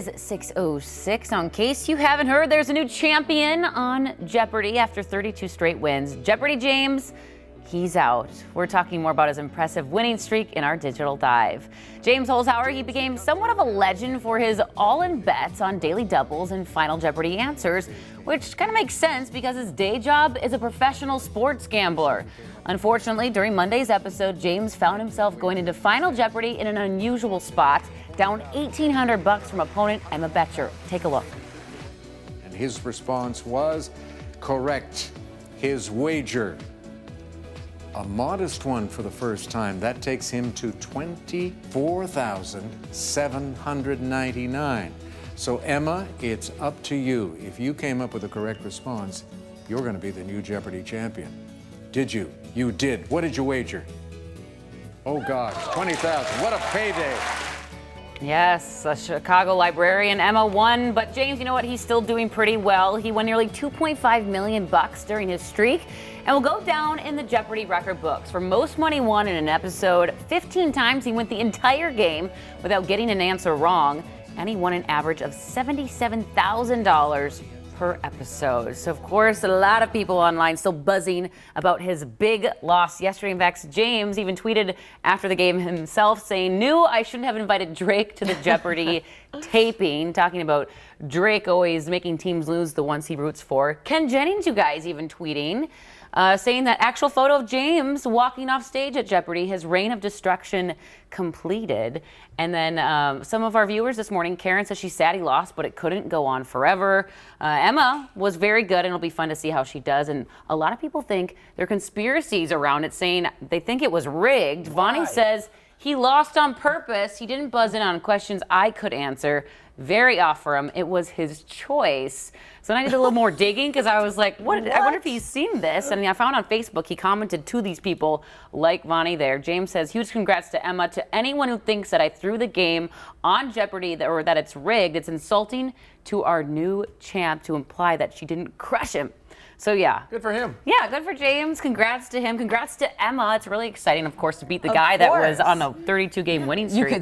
6:06. Now, in case you haven't heard, there's a new champion on Jeopardy after 32 straight wins. Jeopardy James, he's out. We're talking more about his impressive winning streak in our digital dive. James Holzhauer, he became somewhat of a legend for his all-in bets on daily doubles and Final Jeopardy answers, which kind of makes sense because his day job is a professional sports gambler. Unfortunately, during Monday's episode, James found himself going into Final Jeopardy in an unusual spot, down $1,800 from opponent Emma Boettcher. Take a look. And his response was correct. His wager, a modest one for the first time, that takes him to $24,799. So Emma, it's up to you. If you came up with the correct response, you're going to be the new Jeopardy champion. Did you? You did. What did you wager? Oh gosh, $20,000. What a payday. Yes, a Chicago librarian, Emma, won, but James, you know what? He's still doing pretty well. He won nearly $2.5 million during his streak and will go down in the Jeopardy record books for most money won in an episode. 15 times he went the entire game without getting an answer wrong, and he won an average of $77,000 per episode. So, of course, a lot of people online still buzzing about his big loss yesterday. In fact, James even tweeted after the game himself saying, "Knew I shouldn't have invited Drake to the Jeopardy taping," talking about Drake always making teams lose, the ones he roots for. Ken Jennings, you guys, even tweeting, saying that actual photo of James walking off stage at Jeopardy, his reign of destruction completed. And then some of our viewers this morning, Karen says she's sad he lost, but it couldn't go on forever. Emma was very good, and it'll be fun to see how she does. And a lot of people think there are conspiracies around it, saying they think it was rigged. Vonnie says he lost on purpose. He didn't buzz in on questions I could answer. Very off for him. It was his choice. So then I did a little more digging because I was like, what? I wonder if he's seen this. And I found on Facebook, he commented to these people like Vonnie there. James says, huge congrats to Emma. To anyone who thinks that I threw the game on Jeopardy or that it's rigged, it's insulting to our new champ to imply that she didn't crush him. So, yeah. Good for him. Yeah, good for James. Congrats to him. Congrats to Emma. It's really exciting, of course, to beat the guy that was on a 32-game winning streak.